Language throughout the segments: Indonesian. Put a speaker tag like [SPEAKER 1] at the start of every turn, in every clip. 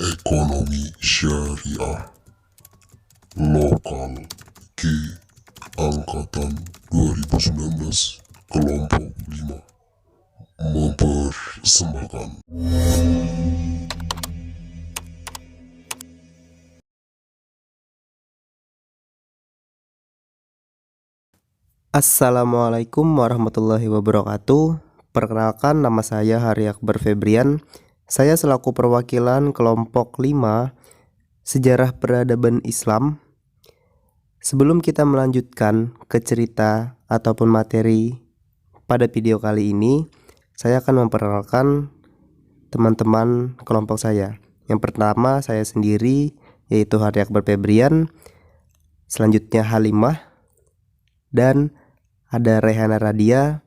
[SPEAKER 1] Ekonomi Syariah Lokal G Angkatan 2019 Kelompok 5 mempersembahkan.
[SPEAKER 2] Assalamualaikum warahmatullahi wabarakatuh. Perkenalkan, nama saya Hari Akbar Febrian. Saya selaku perwakilan kelompok 5 Sejarah Peradaban Islam. Sebelum kita melanjutkan ke cerita ataupun materi pada video kali ini, saya akan memperkenalkan teman-teman kelompok saya. Yang pertama saya sendiri, yaitu Hari Akbar Febrian. Selanjutnya Halimah, dan ada Rehana Radia,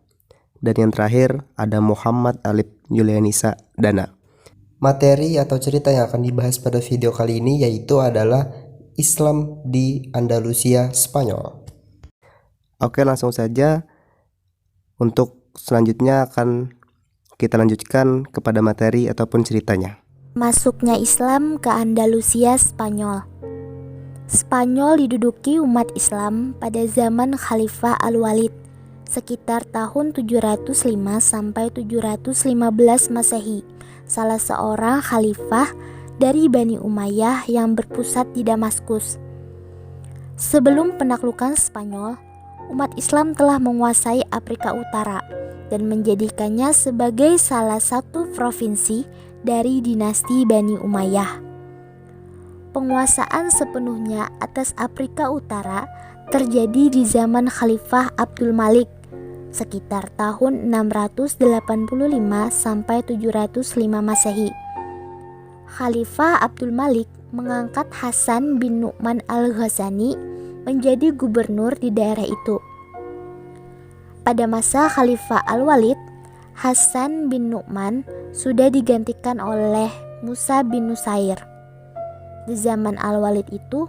[SPEAKER 2] dan yang terakhir ada Muhammad Alif Yulianisa Dana. Materi atau cerita yang akan dibahas pada video kali ini yaitu adalah Islam di Andalusia, Spanyol. Oke, langsung saja. Untuk selanjutnya akan kita lanjutkan kepada materi ataupun ceritanya.
[SPEAKER 3] Masuknya Islam ke Andalusia, Spanyol. Spanyol diduduki umat Islam pada zaman Khalifah Al-Walid sekitar tahun 705 sampai 715 Masehi, salah seorang khalifah dari Bani Umayyah yang berpusat di Damaskus. Sebelum penaklukan Spanyol, umat Islam telah menguasai Afrika Utara dan menjadikannya sebagai salah satu provinsi dari dinasti Bani Umayyah. Penguasaan sepenuhnya atas Afrika Utara terjadi di zaman Khalifah Abdul Malik sekitar tahun 685 sampai 705 Masehi. Khalifah Abdul Malik mengangkat Hasan bin Nu'man al-Ghazani menjadi gubernur di daerah itu. Pada masa Khalifah Al-Walid, Hasan bin Nu'man sudah digantikan oleh Musa bin Nusair. Di zaman Al-Walid itu,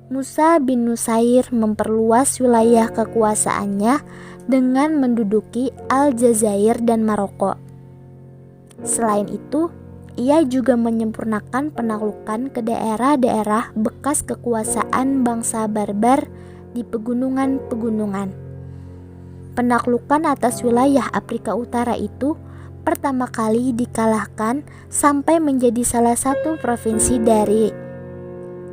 [SPEAKER 3] Musa bin Nusair memperluas wilayah kekuasaannya dengan menduduki Aljazair dan Maroko. Selain itu, ia juga menyempurnakan penaklukan ke daerah-daerah bekas kekuasaan bangsa Barbar di pegunungan-pegunungan. Penaklukan atas wilayah Afrika Utara itu pertama kali dikalahkan sampai menjadi salah satu provinsi dari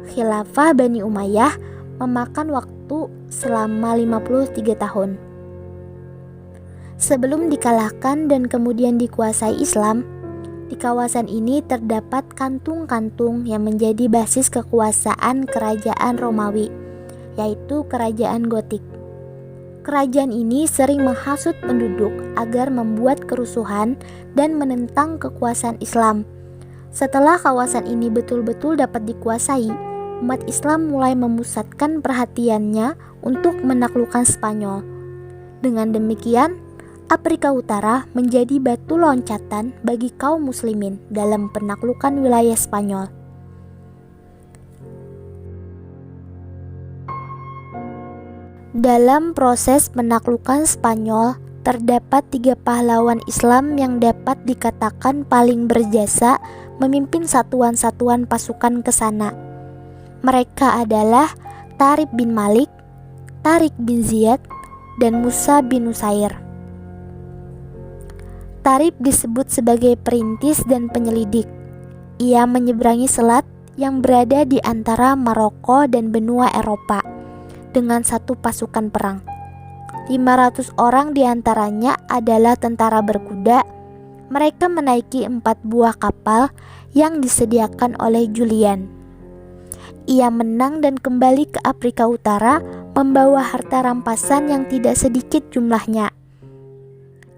[SPEAKER 3] Khilafah Bani Umayyah, memakan waktu selama 53 tahun. Sebelum dikalahkan dan kemudian dikuasai Islam, di kawasan ini terdapat kantung-kantung yang menjadi basis kekuasaan kerajaan Romawi, yaitu kerajaan Gotik. Kerajaan ini sering menghasut penduduk agar membuat kerusuhan dan menentang kekuasaan Islam. Setelah kawasan ini betul-betul dapat dikuasai, umat Islam mulai memusatkan perhatiannya untuk menaklukkan Spanyol. Dengan demikian, Afrika Utara menjadi batu loncatan bagi kaum muslimin dalam penaklukan wilayah Spanyol. Dalam proses penaklukan Spanyol, terdapat 3 pahlawan Islam yang dapat dikatakan paling berjasa memimpin satuan-satuan pasukan ke sana. Mereka adalah Tariq bin Malik, Tariq bin Ziyad, dan Musa bin Nusair. Tariq disebut sebagai perintis dan penyelidik. Ia menyeberangi selat yang berada di antara Maroko dan benua Eropa dengan satu pasukan perang. 500 orang diantaranya adalah tentara berkuda. Mereka menaiki 4 buah kapal yang disediakan oleh Julian. Ia menang dan kembali ke Afrika Utara membawa harta rampasan yang tidak sedikit jumlahnya.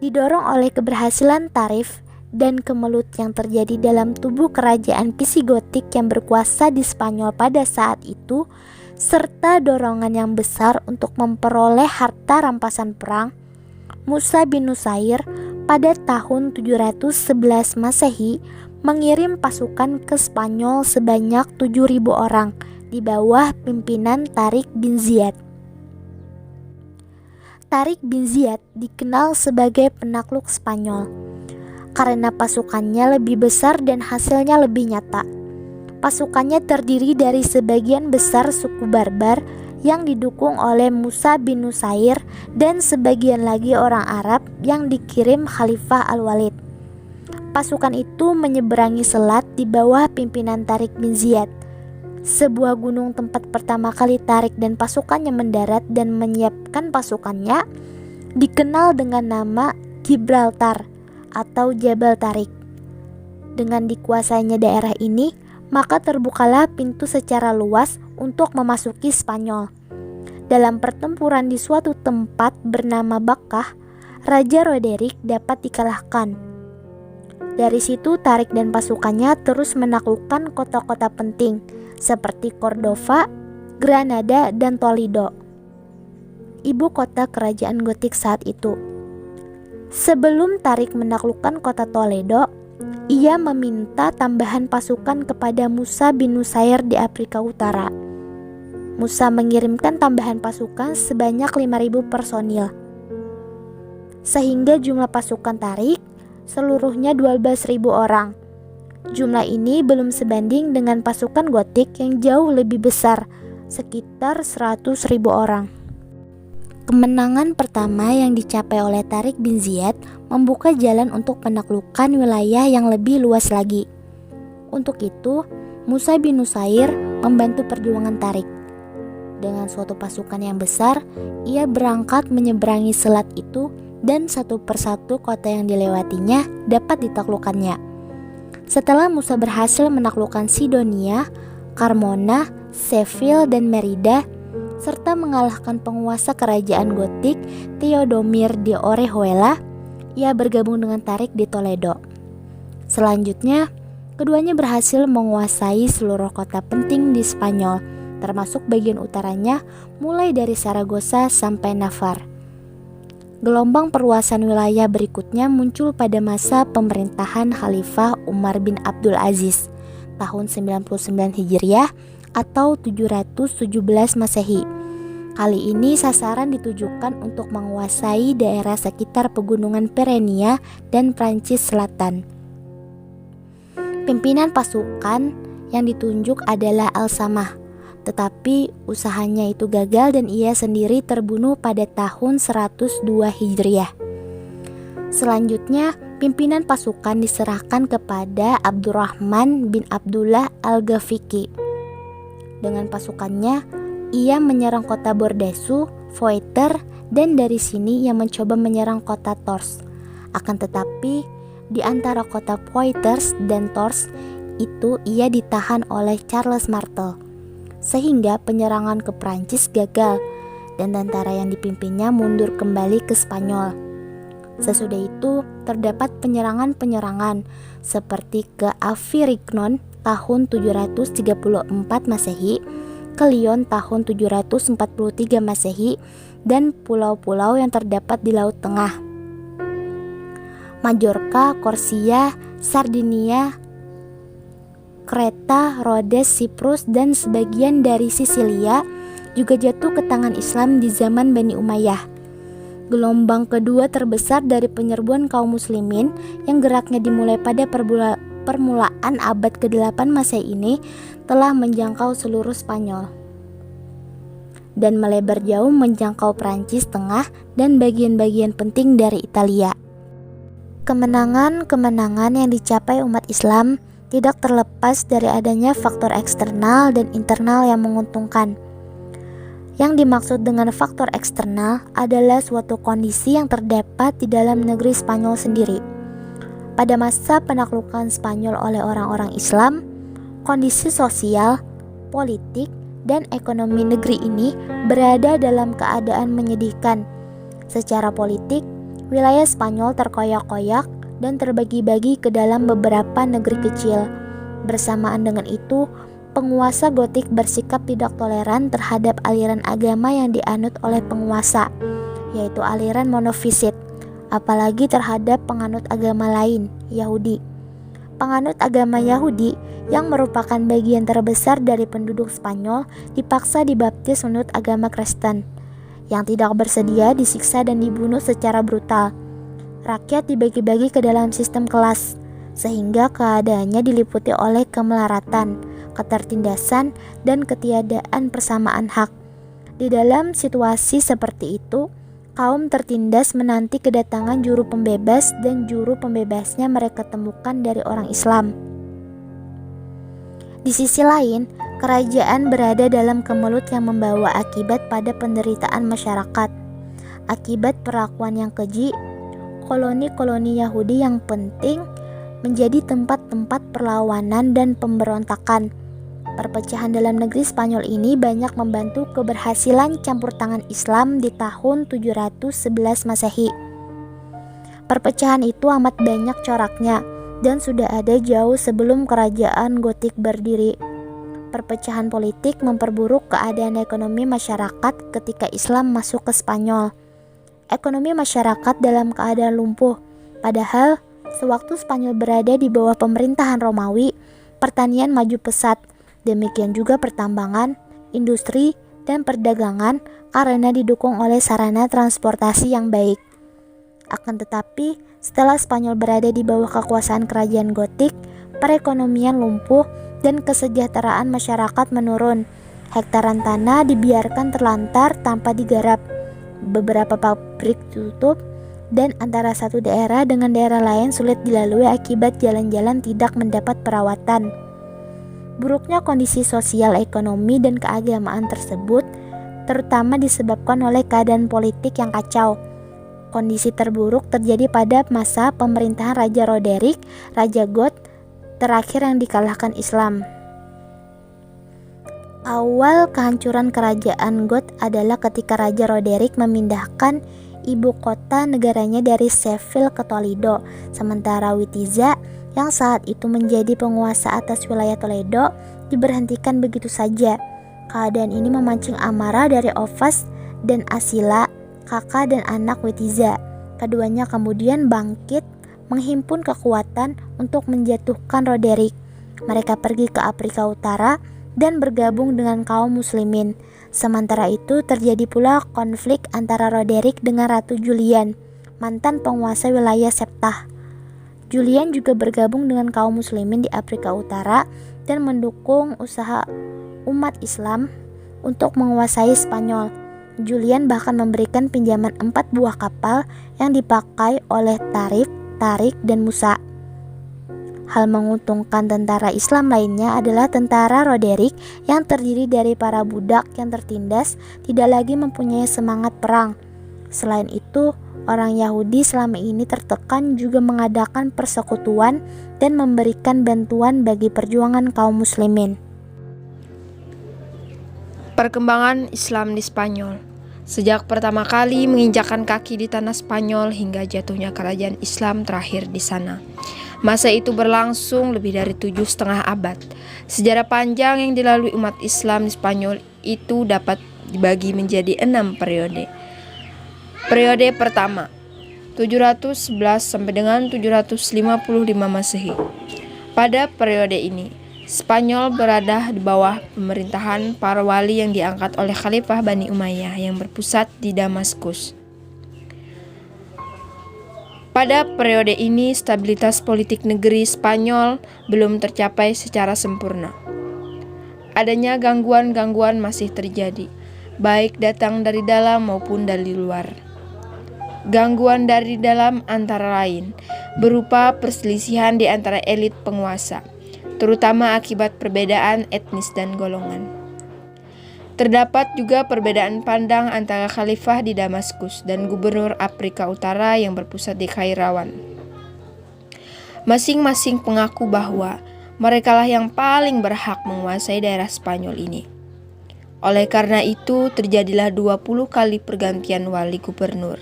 [SPEAKER 3] Didorong oleh keberhasilan Tarif dan kemelut yang terjadi dalam tubuh kerajaan Visigotik yang berkuasa di Spanyol pada saat itu, serta dorongan yang besar untuk memperoleh harta rampasan perang, Musa bin Nusair pada tahun 711 Masehi mengirim pasukan ke Spanyol sebanyak 7.000 orang di bawah pimpinan Tariq bin Ziyad. Tariq bin Ziyad dikenal sebagai penakluk Spanyol karena pasukannya lebih besar dan hasilnya lebih nyata. Pasukannya terdiri dari sebagian besar suku Barbar yang didukung oleh Musa bin Nusair dan sebagian lagi orang Arab yang dikirim Khalifah Al-Walid. Pasukan itu menyeberangi selat di bawah pimpinan Tariq bin Ziyad. Sebuah gunung tempat pertama kali Tariq dan pasukannya mendarat dan menyiapkan pasukannya dikenal dengan nama Gibraltar atau Jabal Tariq. Dengan dikuasainya daerah ini, maka terbukalah pintu secara luas untuk memasuki Spanyol. Dalam pertempuran di suatu tempat bernama Bakkah, Raja Roderick dapat dikalahkan. Dari situ Tariq dan pasukannya terus menaklukkan kota-kota penting seperti Cordova, Granada, dan Toledo, ibu kota kerajaan Gotik saat itu. Sebelum Tariq menaklukkan kota Toledo, ia meminta tambahan pasukan kepada Musa bin Nusair di Afrika Utara. Musa mengirimkan tambahan pasukan sebanyak 5.000 personil. Sehingga jumlah pasukan Tariq seluruhnya 12.000 orang. Jumlah ini belum sebanding dengan pasukan Gotik yang jauh lebih besar, sekitar 100.000 orang. Kemenangan pertama yang dicapai oleh Tariq bin Ziyad membuka jalan untuk menaklukkan wilayah yang lebih luas lagi. Untuk itu, Musa bin Nusair membantu perjuangan Tariq. Dengan suatu pasukan yang besar, ia berangkat menyeberangi selat itu dan satu persatu kota yang dilewatinya dapat ditaklukkannya. Setelah Musa berhasil menaklukkan Sidonia, Carmona, Seville, dan Merida, serta mengalahkan penguasa kerajaan Gotik Theodomir de Orejuela, ia bergabung dengan Tariq di Toledo. Selanjutnya, keduanya berhasil menguasai seluruh kota penting di Spanyol, termasuk bagian utaranya mulai dari Saragossa sampai Navarre. Gelombang perluasan wilayah berikutnya muncul pada masa pemerintahan Khalifah Umar bin Abdul Aziz tahun 99 Hijriah atau 717 Masehi. Kali ini sasaran ditujukan untuk menguasai daerah sekitar pegunungan Pyrenea dan Prancis Selatan. Pimpinan pasukan yang ditunjuk adalah Al-Samah, tetapi usahanya itu gagal dan ia sendiri terbunuh pada tahun 102 Hijriah. Selanjutnya, pimpinan pasukan diserahkan kepada Abdurrahman bin Abdullah Al-Ghafiqi. Dengan pasukannya, ia menyerang kota Bordeaux, Poitiers, dan dari sini ia mencoba menyerang kota Tours. Akan tetapi, di antara kota Poitiers dan Tours itu ia ditahan oleh Charles Martel, sehingga penyerangan ke Prancis gagal dan tentara yang dipimpinnya mundur kembali ke Spanyol. Sesudah itu terdapat penyerangan-penyerangan seperti ke Avignon tahun 734 Masehi, ke Lyon tahun 743 Masehi, dan pulau-pulau yang terdapat di Laut Tengah. Majorca, Korsia, Sardinia, Kreta, Rhodes, Siprus, dan sebagian dari Sisilia juga jatuh ke tangan Islam di zaman Bani Umayyah. Gelombang kedua terbesar dari penyerbuan kaum muslimin yang geraknya dimulai pada permulaan abad ke-8 Masehi ini telah menjangkau seluruh Spanyol dan melebar jauh menjangkau Prancis Tengah dan bagian-bagian penting dari Italia. Kemenangan-kemenangan yang dicapai umat Islam tidak terlepas dari adanya faktor eksternal dan internal yang menguntungkan. Yang dimaksud dengan faktor eksternal adalah suatu kondisi yang terdapat di dalam negeri Spanyol sendiri. Pada masa penaklukan Spanyol oleh orang-orang Islam, kondisi sosial, politik, dan ekonomi negeri ini berada dalam keadaan menyedihkan. Secara politik, wilayah Spanyol terkoyak-koyak dan terbagi-bagi ke dalam beberapa negeri kecil. Bersamaan dengan itu, penguasa Gotik bersikap tidak toleran terhadap aliran agama yang dianut oleh penguasa, yaitu aliran monofisit, apalagi terhadap penganut agama lain, Yahudi. Penganut agama Yahudi yang merupakan bagian terbesar dari penduduk Spanyol dipaksa dibaptis menurut agama Kristen, yang tidak bersedia disiksa dan dibunuh secara brutal. Rakyat dibagi-bagi ke dalam sistem kelas, sehingga keadaannya diliputi oleh kemelaratan, ketertindasan, dan ketiadaan persamaan hak. Di dalam situasi seperti itu, kaum tertindas menanti kedatangan juru pembebas dan juru pembebasnya mereka temukan dari orang Islam. Di sisi lain, kerajaan berada dalam kemelut yang membawa akibat pada penderitaan masyarakat. Akibat perlakuan yang keji, koloni-koloni Yahudi yang penting menjadi tempat-tempat perlawanan dan pemberontakan. Perpecahan dalam negeri Spanyol ini banyak membantu keberhasilan campur tangan Islam di tahun 711 Masehi. Perpecahan itu amat banyak coraknya dan sudah ada jauh sebelum kerajaan Gotik berdiri. Perpecahan politik memperburuk keadaan ekonomi masyarakat ketika Islam masuk ke Spanyol. Ekonomi masyarakat dalam keadaan lumpuh, padahal sewaktu Spanyol berada di bawah pemerintahan Romawi, pertanian maju pesat. Demikian juga pertambangan, industri, dan perdagangan karena didukung oleh sarana transportasi yang baik. Akan tetapi, setelah Spanyol berada di bawah kekuasaan kerajaan Gotik, perekonomian lumpuh dan kesejahteraan masyarakat menurun. Hektaran tanah dibiarkan terlantar tanpa digarap. Beberapa pabrik tutup dan antara satu daerah dengan daerah lain sulit dilalui akibat jalan-jalan tidak mendapat perawatan. Buruknya kondisi sosial, ekonomi, dan keagamaan tersebut terutama disebabkan oleh keadaan politik yang kacau. Kondisi terburuk terjadi pada masa pemerintahan Raja Roderick, Raja Goth terakhir yang dikalahkan Islam. Awal kehancuran kerajaan Goth adalah ketika Raja Roderick memindahkan ibu kota negaranya dari Seville ke Toledo, sementara Witiza yang saat itu menjadi penguasa atas wilayah Toledo diberhentikan begitu saja. Keadaan ini memancing amarah dari Ovas dan Asila, kakak dan anak Witiza. Keduanya kemudian bangkit menghimpun kekuatan untuk menjatuhkan Roderick. Mereka pergi ke Afrika Utara dan bergabung dengan kaum muslimin. Sementara itu terjadi pula konflik antara Roderick dengan Ratu Julian, mantan penguasa wilayah Septah. Julian juga bergabung dengan kaum muslimin di Afrika Utara dan mendukung usaha umat Islam untuk menguasai Spanyol. Julian bahkan memberikan pinjaman 4 buah kapal yang dipakai oleh Tarif, Tarik, dan Musa. Hal menguntungkan tentara Islam lainnya adalah tentara Roderick yang terdiri dari para budak yang tertindas tidak lagi mempunyai semangat perang. Selain itu, orang Yahudi selama ini tertekan juga mengadakan persekutuan dan memberikan bantuan bagi perjuangan kaum muslimin.
[SPEAKER 4] Perkembangan Islam di Spanyol. Sejak pertama kali menginjakkan kaki di tanah Spanyol hingga jatuhnya kerajaan Islam terakhir di sana. Masa itu berlangsung lebih dari 7,5 abad. Sejarah panjang yang dilalui umat Islam di Spanyol itu dapat dibagi menjadi 6 periode. Periode pertama, 711 sampai dengan 755 Masehi. Pada periode ini, Spanyol berada di bawah pemerintahan para wali yang diangkat oleh Khalifah Bani Umayyah yang berpusat di Damaskus. Pada periode ini, stabilitas politik negeri Spanyol belum tercapai secara sempurna. Adanya gangguan-gangguan masih terjadi, baik datang dari dalam maupun dari luar. Gangguan dari dalam antara lain berupa perselisihan di antara elit penguasa, terutama akibat perbedaan etnis dan golongan. Terdapat juga perbedaan pandang antara khalifah di Damaskus dan gubernur Afrika Utara yang berpusat di Kairawan. Masing-masing mengaku bahwa merekalah yang paling berhak menguasai daerah Spanyol ini. Oleh karena itu, terjadilah 20 kali pergantian wali gubernur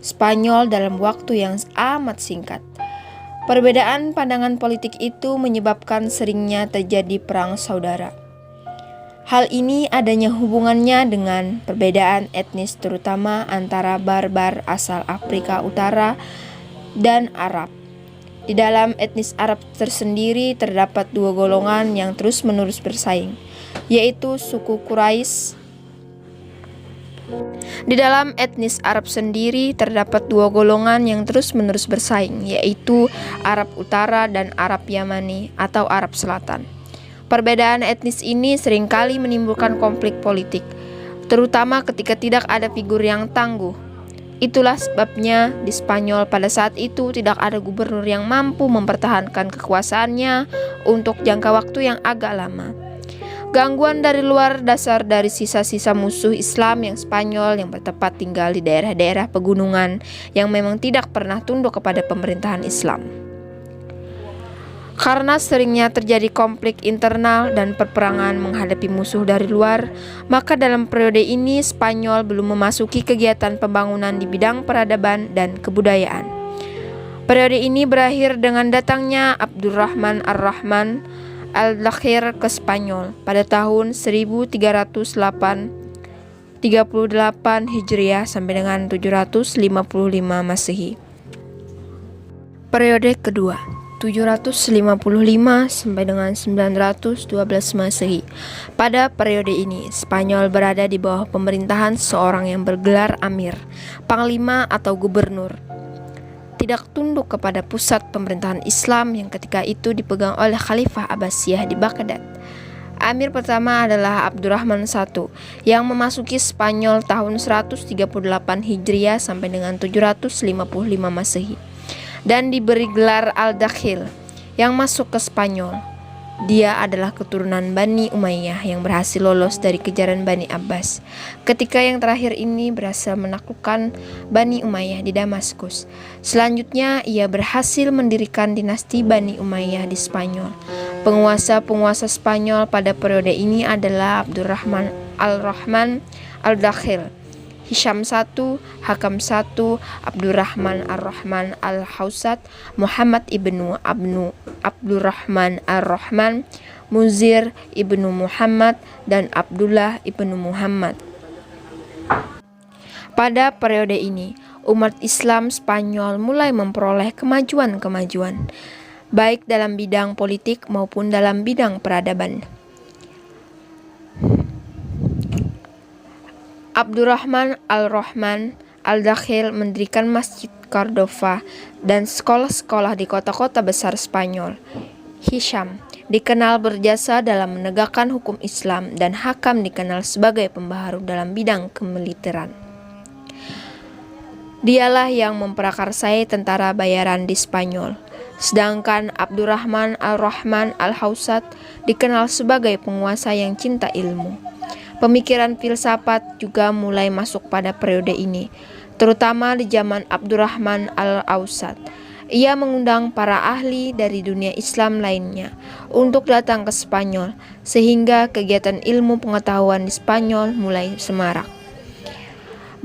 [SPEAKER 4] Spanyol dalam waktu yang amat singkat. Perbedaan pandangan politik itu menyebabkan seringnya terjadi perang saudara. Hal ini adanya hubungannya dengan perbedaan etnis terutama antara barbar asal Afrika Utara dan Arab. Di dalam etnis Arab tersendiri terdapat 2 golongan yang terus-menerus bersaing, yaitu suku Quraisy. Di dalam etnis Arab sendiri terdapat 2 golongan yang terus-menerus bersaing, yaitu Arab Utara dan Arab Yamani atau Arab Selatan. Perbedaan etnis ini seringkali menimbulkan konflik politik, terutama ketika tidak ada figur yang tangguh. Itulah sebabnya di Spanyol pada saat itu tidak ada gubernur yang mampu mempertahankan kekuasaannya untuk jangka waktu yang agak lama. Gangguan dari luar dasar dari sisa-sisa musuh Islam yang Spanyol yang bertempat tinggal di daerah-daerah pegunungan yang memang tidak pernah tunduk kepada pemerintahan Islam. Karena seringnya terjadi konflik internal dan perperangan menghadapi musuh dari luar, maka dalam periode ini Spanyol belum memasuki kegiatan pembangunan di bidang peradaban dan kebudayaan. Periode ini berakhir dengan datangnya Abdurrahman ar-Rahman al-Dakhil ke Spanyol pada tahun 1338 Hijriah sampai dengan 755 Masehi. Periode kedua 755 sampai dengan 912 Masehi. Pada periode ini, Spanyol berada di bawah pemerintahan seorang yang bergelar Amir, Panglima atau Gubernur. Tidak tunduk kepada pusat pemerintahan Islam yang ketika itu dipegang oleh Khalifah Abbasiyah di Baghdad. Amir pertama adalah Abdurrahman I yang memasuki Spanyol tahun 138 Hijriah sampai dengan 755 Masehi. Dan diberi gelar Al-Dakhil yang masuk ke Spanyol. Dia adalah keturunan Bani Umayyah yang berhasil lolos dari kejaran Bani Abbas. Ketika yang terakhir ini berhasil menaklukkan Bani Umayyah di Damaskus. Selanjutnya ia berhasil mendirikan dinasti Bani Umayyah di Spanyol. Penguasa-penguasa Spanyol pada periode ini adalah Abdurrahman al-Rahman al-Dakhil, Hisham I, Hakam I, Abdurrahman ar-Rahman al-Hausat, Muhammad ibnu Abdurrahman ar-Rahman, Muzir ibnu Muhammad, dan Abdullah ibnu Muhammad. Pada periode ini, umat Islam Spanyol mulai memperoleh kemajuan-kemajuan, baik dalam bidang politik maupun dalam bidang peradaban. Abdurrahman al-Rahman al-Dakhil mendirikan Masjid Cordova dan sekolah-sekolah di kota-kota besar Spanyol. Hisham dikenal berjasa dalam menegakkan hukum Islam dan Hakam dikenal sebagai pembaharu dalam bidang kemiliteran. Dialah yang memprakarsai tentara bayaran di Spanyol. Sedangkan Abdurrahman al-Rahman al-Hausat dikenal sebagai penguasa yang cinta ilmu. Pemikiran filsafat juga mulai masuk pada periode ini, terutama di zaman Abdurrahman al-Hausat. Ia mengundang para ahli dari dunia Islam lainnya untuk datang ke Spanyol, sehingga kegiatan ilmu pengetahuan di Spanyol mulai semarak.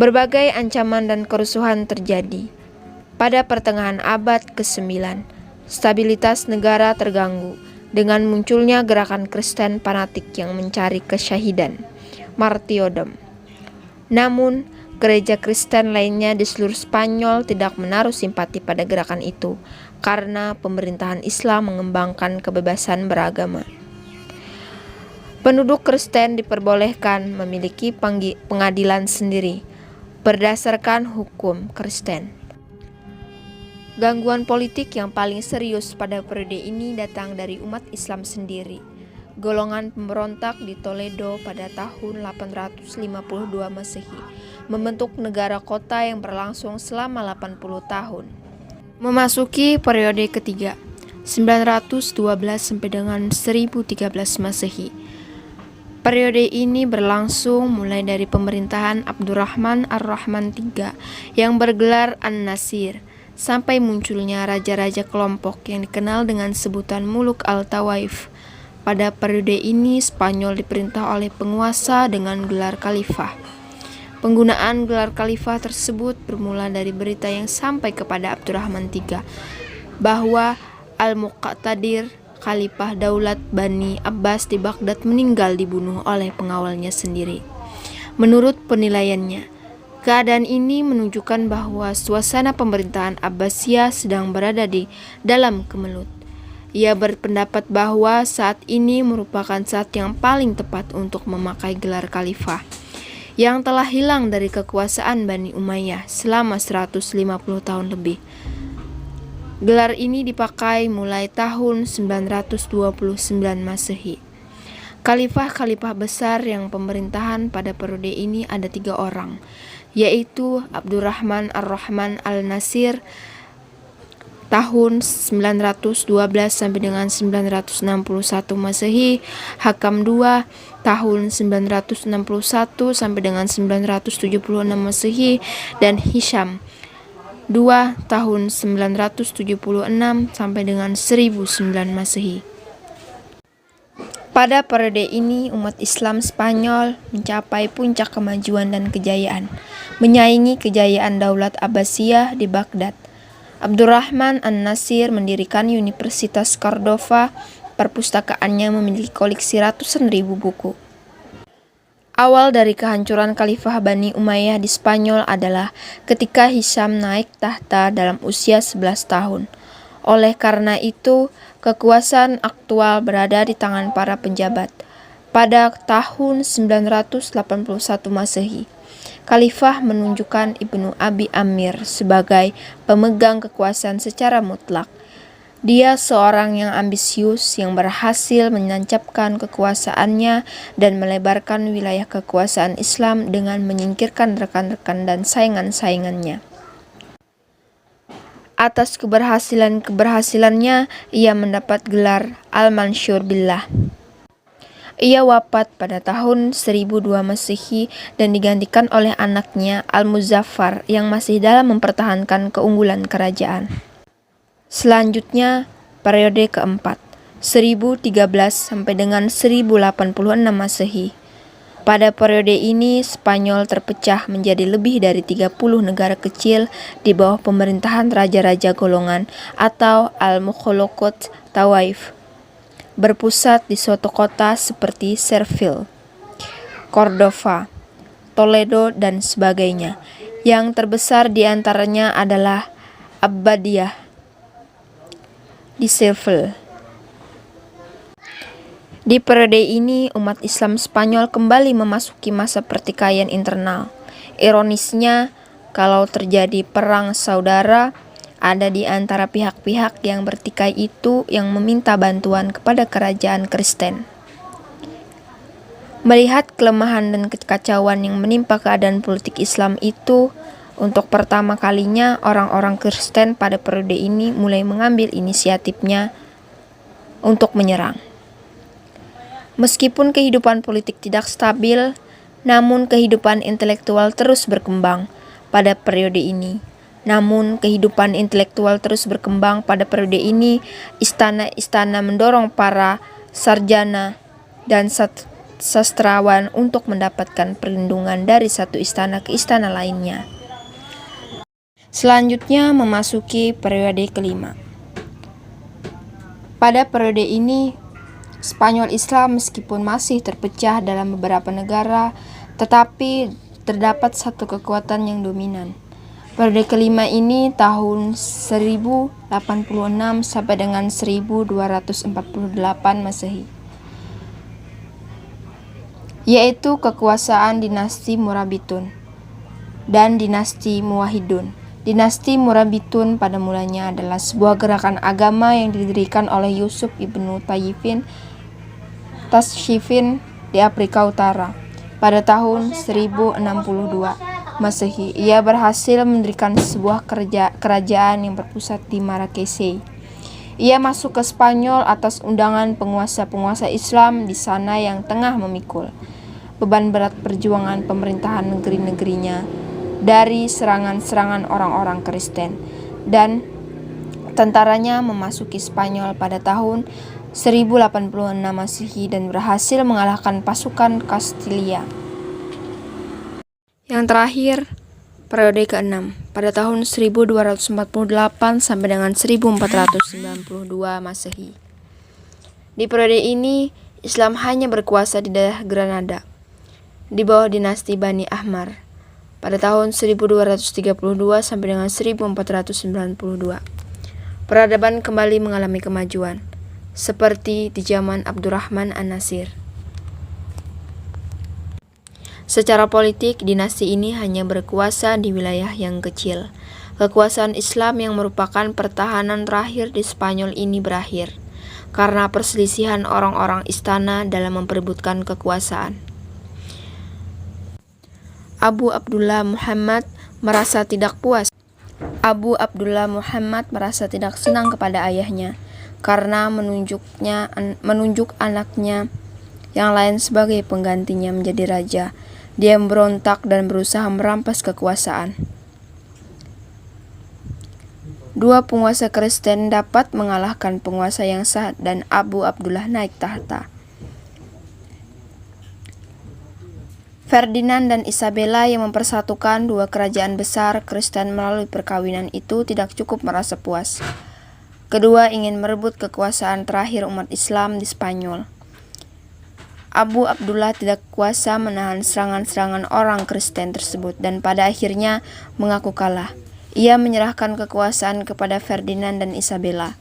[SPEAKER 4] Berbagai ancaman dan kerusuhan terjadi. Pada pertengahan abad ke-9, stabilitas negara terganggu dengan munculnya gerakan Kristen fanatik yang mencari kesyahidan, martyrdom. Namun, gereja Kristen lainnya di seluruh Spanyol tidak menaruh simpati pada gerakan itu karena pemerintahan Islam mengembangkan kebebasan beragama. Penduduk Kristen diperbolehkan memiliki pengadilan sendiri berdasarkan hukum Kristen. Gangguan politik yang paling serius pada periode ini datang dari umat Islam sendiri. Golongan pemberontak di Toledo pada tahun 852 Masehi membentuk negara kota yang berlangsung selama 80 tahun. Memasuki periode ketiga, 912 sampai dengan 1013 Masehi. Periode ini berlangsung mulai dari pemerintahan Abdurrahman ar-Rahman III yang bergelar An-Nasir sampai munculnya raja-raja kelompok yang dikenal dengan sebutan Muluk al-Tawaif. Pada periode ini, Spanyol diperintah oleh penguasa dengan gelar khalifah. Penggunaan gelar khalifah tersebut bermula dari berita yang sampai kepada Abdurrahman III bahwa Al-Muqtadir, khalifah daulat Bani Abbas di Baghdad, meninggal dibunuh oleh pengawalnya sendiri. Menurut penilaiannya, keadaan ini menunjukkan bahwa suasana pemerintahan Abbasiyah sedang berada di dalam kemelut. Ia berpendapat bahwa saat ini merupakan saat yang paling tepat untuk memakai gelar khalifah yang telah hilang dari kekuasaan Bani Umayyah selama 150 tahun lebih. Gelar ini dipakai mulai tahun 929 Masehi. Khalifah-khalifah besar yang pemerintahan pada periode ini ada 3 orang, yaitu Abdurrahman Ar-Rahman Al-Nasir tahun 912 sampai dengan 961 Masehi, Hakam II tahun 961 sampai dengan 976 Masehi, dan Hisham II tahun 976 sampai dengan 1009 Masehi. Pada periode ini, umat Islam Spanyol mencapai puncak kemajuan dan kejayaan, menyaingi kejayaan Daulat Abbasiyah di Baghdad. Abdurrahman An-Nasir mendirikan Universitas Cordova. Perpustakaannya memiliki koleksi ratusan ribu buku. Awal dari kehancuran Khalifah Bani Umayyah di Spanyol adalah ketika Hisham naik tahta dalam usia 11 tahun. Oleh karena itu, kekuasaan aktual berada di tangan para penjabat. Pada tahun 981 Masehi, Khalifah menunjukkan Ibnu Abi Amir sebagai pemegang kekuasaan secara mutlak. Dia seorang yang ambisius yang berhasil menancapkan kekuasaannya dan melebarkan wilayah kekuasaan Islam dengan menyingkirkan rekan-rekan dan saingan-saingannya. Atas keberhasilannya, ia mendapat gelar Al-Mansur Billah. Ia wafat pada tahun 1002 Masehi dan digantikan oleh anaknya Al-Muzaffar yang masih dalam mempertahankan keunggulan kerajaan. Selanjutnya, periode keempat, 1013 sampai dengan 1086 Masehi. Pada periode ini, Spanyol terpecah menjadi lebih dari 30 negara kecil di bawah pemerintahan raja-raja golongan atau Al-Mukhalaqat Tawaif, berpusat di suatu kota seperti Seville, Cordova, Toledo, dan sebagainya. Yang terbesar di antaranya adalah Abbadiyah di Seville. Di periode ini, umat Islam Spanyol kembali memasuki masa pertikaian internal. Ironisnya, kalau terjadi perang saudara, ada di antara pihak-pihak yang bertikai itu yang meminta bantuan kepada kerajaan Kristen. Melihat kelemahan dan kekacauan yang menimpa keadaan politik Islam itu, untuk pertama kalinya orang-orang Kristen pada periode ini mulai mengambil inisiatifnya untuk menyerang. Meskipun kehidupan politik tidak stabil, namun kehidupan intelektual terus berkembang pada periode ini. Istana-istana mendorong para sarjana dan sastrawan untuk mendapatkan perlindungan dari satu istana ke istana lainnya. Selanjutnya memasuki periode kelima. Pada periode ini, Spanyol Islam meskipun masih terpecah dalam beberapa negara, tetapi terdapat satu kekuatan yang dominan. Periode kelima ini tahun 1086 sampai dengan 1248 Masehi, yaitu kekuasaan dinasti Murabitun dan dinasti Muwahhidun. Dinasti Murabitun pada mulanya adalah sebuah gerakan agama yang didirikan oleh Yusuf ibnu Tashfin di Afrika Utara pada tahun 1062 Masehi. Ia berhasil mendirikan sebuah kerajaan yang berpusat di Marrakesh. Ia masuk ke Spanyol atas undangan penguasa-penguasa Islam di sana yang tengah memikul beban berat perjuangan pemerintahan negeri-negerinya dari serangan-serangan orang-orang Kristen, dan tentaranya memasuki Spanyol pada tahun 1086 Masehi dan berhasil mengalahkan pasukan Kastilia. Yang terakhir, periode ke-6 pada tahun 1248 sampai dengan 1492 Masehi. Di periode ini, Islam hanya berkuasa di daerah Granada di bawah dinasti Bani Ahmar pada tahun 1232 sampai dengan 1492. Peradaban kembali mengalami kemajuan seperti di zaman Abdurrahman An-Nasir. Secara politik, dinasti ini hanya berkuasa di wilayah yang kecil. Kekuasaan Islam yang merupakan pertahanan terakhir di Spanyol ini berakhir. karena perselisihan orang-orang istana dalam memperebutkan kekuasaan. Abu Abdullah Muhammad merasa tidak puas. Abu Abdullah Muhammad merasa tidak senang kepada ayahnya karena menunjuk anaknya yang lain sebagai penggantinya menjadi raja. Dia memberontak dan berusaha merampas kekuasaan. Dua penguasa Kristen dapat mengalahkan penguasa yang sah dan Abu Abdullah naik tahta. Ferdinand dan Isabella yang mempersatukan dua kerajaan besar Kristen melalui perkawinan itu tidak cukup merasa puas. Kedua ingin merebut kekuasaan terakhir umat Islam di Spanyol. Abu Abdullah tidak kuasa menahan serangan-serangan orang Kristen tersebut dan pada akhirnya mengaku kalah. Ia menyerahkan kekuasaan kepada Ferdinand dan Isabella.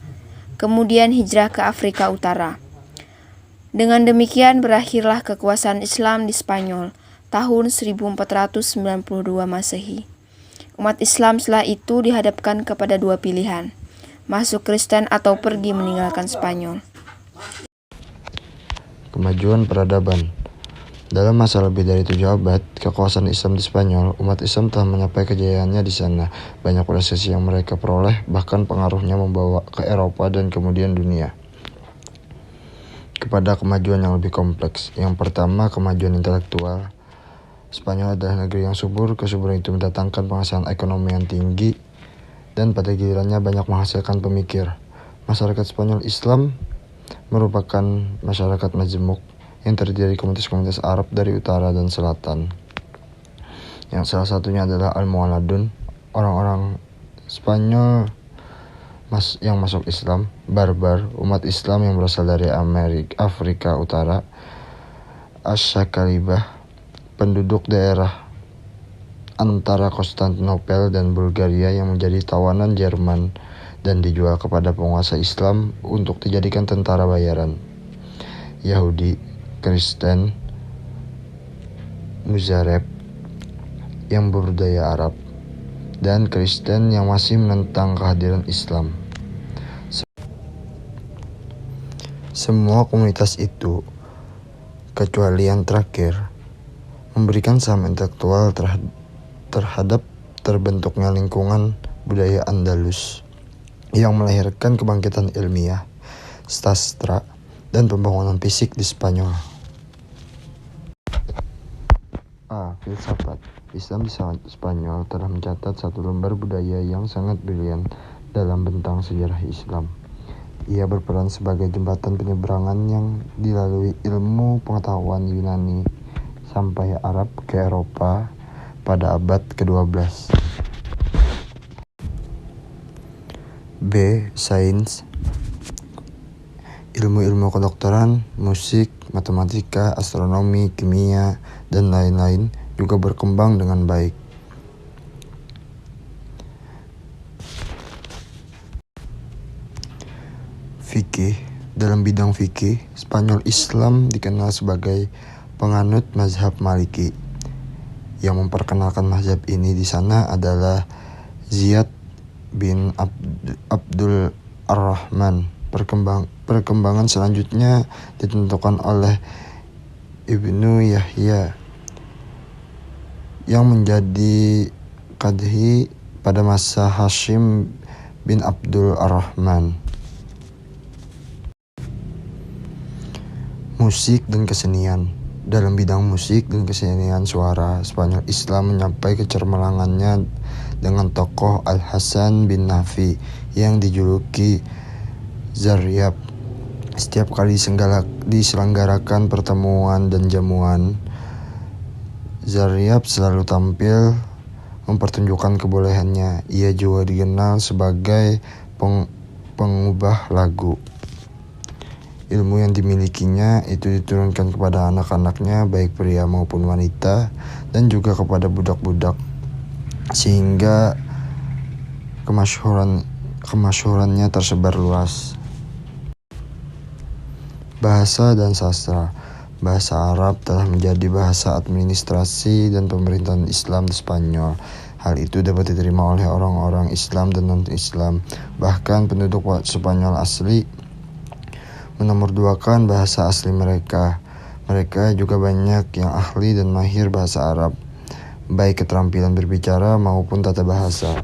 [SPEAKER 4] Kemudian hijrah ke Afrika Utara. Dengan demikian berakhirlah kekuasaan Islam di Spanyol tahun 1492 Masehi. Umat Islam setelah itu dihadapkan kepada dua pilihan, masuk Kristen atau pergi meninggalkan Spanyol.
[SPEAKER 5] Kemajuan peradaban. Dalam masa lebih dari 7 abad, kekuasaan Islam di Spanyol, umat Islam telah mencapai kejayaannya di sana. Banyak prestasi yang mereka peroleh, bahkan pengaruhnya membawa ke Eropa dan kemudian dunia. Kepada kemajuan yang lebih kompleks. Yang pertama, kemajuan intelektual. Spanyol adalah negeri yang subur. Kesuburan itu mendatangkan penghasilan ekonomi yang tinggi, dan pada gilirannya banyak menghasilkan pemikir. Masyarakat Spanyol Islam merupakan masyarakat majemuk yang terdiri dari komunitas-komunitas Arab dari utara dan selatan. Yang salah satunya adalah Almohaladun, orang-orang Spanyol yang masuk Islam, Barbar, umat Islam yang berasal dari Afrika Utara, Asyakalibah, penduduk daerah antara Konstantinopel dan Bulgaria yang menjadi tawanan Jerman dan dijual kepada penguasa Islam untuk dijadikan tentara bayaran. Yahudi, Kristen, Muzareb yang berbudaya Arab, dan Kristen yang masih menentang kehadiran Islam. Semua komunitas itu, kecuali yang terakhir, memberikan saham intelektual terhadap terbentuknya lingkungan budaya Andalus yang melahirkan kebangkitan ilmiah, sastra, dan pembangunan fisik di Spanyol. Filsafat. Islam di Spanyol telah mencatat satu lembar budaya yang sangat brilian dalam bentang sejarah Islam. Ia berperan sebagai jembatan penyeberangan yang dilalui ilmu pengetahuan Yunani sampai Arab ke Eropa pada abad ke-12. B. Sains. Ilmu-ilmu kedokteran, musik, matematika, astronomi, kimia, dan lain-lain juga berkembang dengan baik. Fikih. Dalam bidang fikih, Spanyol Islam dikenal sebagai penganut mazhab Maliki. Yang memperkenalkan mazhab ini di sana adalah Ziyad bin Abdul Ar-Rahman. Perkembangan selanjutnya ditentukan oleh Ibnu Yahya yang menjadi qadhi pada masa Hashim bin Abdul Ar-Rahman. Musik dan kesenian. Dalam bidang musik dan kesenian suara, Spanyol Islam menyampai kecermelangannya dengan tokoh Al-Hasan bin Nafi yang dijuluki Zaryab. Setiap kali diselenggarakan pertemuan dan jamuan, Zaryab selalu tampil mempertunjukkan kebolehannya. Ia juga dikenal sebagai pengubah lagu. Ilmu yang dimilikinya itu diturunkan kepada anak-anaknya, baik pria maupun wanita, dan juga kepada budak-budak, sehingga kemasyhurannya tersebar luas. Bahasa dan sastra. Bahasa Arab telah menjadi bahasa administrasi dan pemerintahan Islam di Spanyol. Hal itu dapat diterima oleh orang-orang Islam dan non-Islam. Bahkan penduduk Spanyol asli menomorduakan bahasa asli mereka. Mereka juga banyak yang ahli dan mahir bahasa Arab, baik keterampilan berbicara maupun tata bahasa.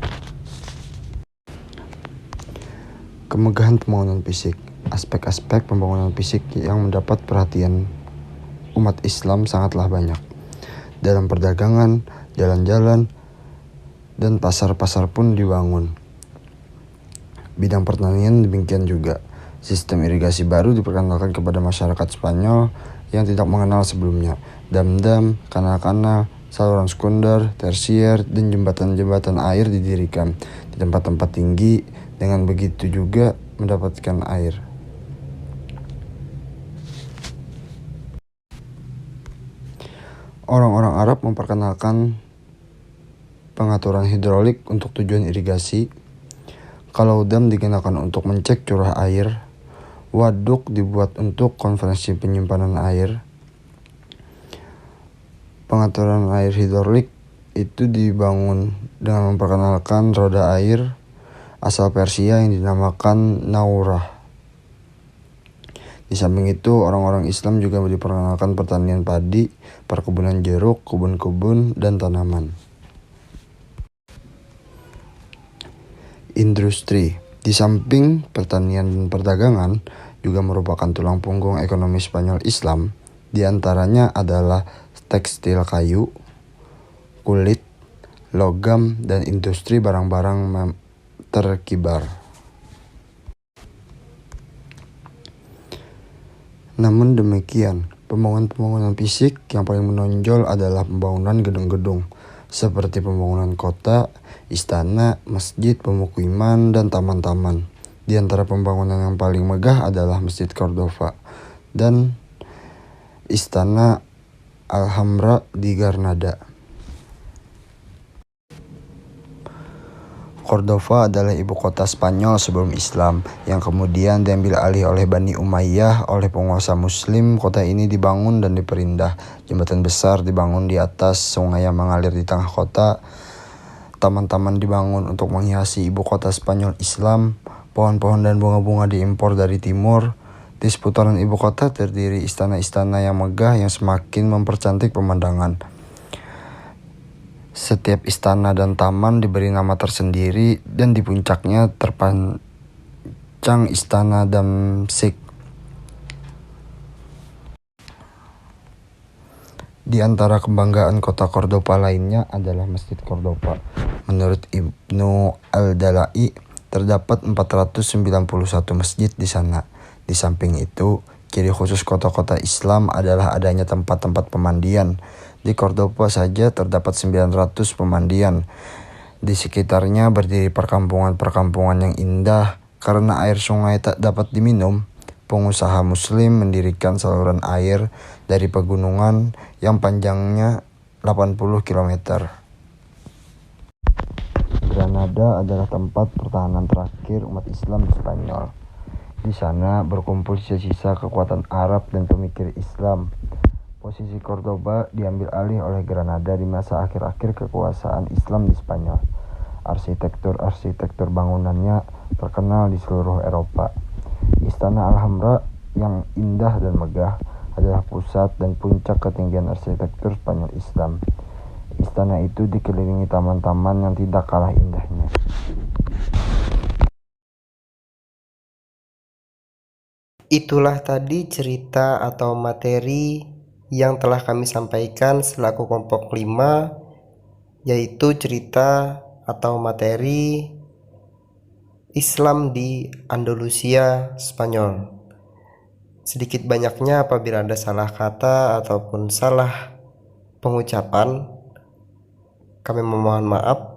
[SPEAKER 5] Kemegahan pembangunan fisik. Aspek-aspek pembangunan fisik yang mendapat perhatian umat Islam sangatlah banyak. Dalam perdagangan, jalan-jalan, dan pasar-pasar pun dibangun. Bidang pertanian demikian juga. Sistem irigasi baru diperkenalkan kepada masyarakat Spanyol yang tidak mengenal sebelumnya. Dam-dam, kanal-kanal, saluran sekunder, tersier, dan jembatan-jembatan air didirikan di tempat-tempat tinggi. Dengan begitu juga mendapatkan air. Orang-orang Arab memperkenalkan pengaturan hidrolik untuk tujuan irigasi. Kalau dam digunakan untuk mencek curah air, waduk dibuat untuk konferensi penyimpanan air. Pengaturan air hidrolik itu dibangun dengan memperkenalkan roda air asal Persia yang dinamakan naurah. Di samping itu, orang-orang Islam juga diperkenalkan pertanian padi, perkebunan jeruk, kebun-kebun, dan tanaman. Industri. Di samping pertanian dan perdagangan juga merupakan tulang punggung ekonomi Spanyol Islam. Di antaranya adalah tekstil kayu, kulit, logam, dan industri barang-barang terkibar. Namun demikian, pembangunan fisik yang paling menonjol adalah pembangunan gedung-gedung, seperti pembangunan kota, istana, masjid, pemukiman, dan taman-taman. Di antara pembangunan yang paling megah adalah Masjid Cordova dan Istana Alhambra di Granada. Cordova adalah ibu kota Spanyol sebelum Islam, yang kemudian diambil alih oleh Bani Umayyah oleh penguasa Muslim. Kota ini dibangun dan diperindah. Jembatan besar dibangun di atas sungai yang mengalir di tengah kota. Taman-taman dibangun untuk menghiasi ibu kota Spanyol Islam. Pohon-pohon dan bunga-bunga diimpor dari timur. Di seputaran ibu kota terdiri istana-istana yang megah yang semakin mempercantik pemandangan. Setiap istana dan taman diberi nama tersendiri dan di puncaknya terpancang istana Damsyik. Di antara kebanggaan kota Cordova lainnya adalah Masjid Cordova. Menurut Ibnu Al-Dalai, terdapat 491 masjid di sana. Di samping itu, ciri khusus kota-kota Islam adalah adanya tempat-tempat pemandian. Di Cordova saja terdapat 900 pemandian. Di sekitarnya berdiri perkampungan-perkampungan yang indah. Karena air sungai tak dapat diminum, pengusaha Muslim mendirikan saluran air dari pegunungan yang panjangnya 80 km. Granada adalah tempat pertahanan terakhir umat Islam di Spanyol. Di sana berkumpul sisa-sisa kekuatan Arab dan pemikir Islam. Posisi Cordova diambil alih oleh Granada di masa akhir-akhir kekuasaan Islam di Spanyol. Arsitektur bangunannya terkenal di seluruh Eropa. Istana Alhambra yang indah dan megah adalah pusat dan puncak ketinggian arsitektur Spanyol Islam. Istana itu dikelilingi taman-taman yang tidak kalah indahnya.
[SPEAKER 2] Itulah tadi cerita atau materi yang telah kami sampaikan selaku kelompok 5, yaitu cerita atau materi Islam di Andalusia, Spanyol. Sedikit banyaknya apabila ada salah kata ataupun salah pengucapan, kami memohon maaf.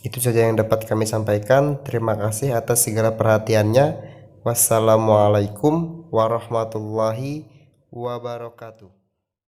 [SPEAKER 2] Itu saja yang dapat kami sampaikan. Terima kasih atas segala perhatiannya. Wassalamualaikum warahmatullahi wabarakatuh.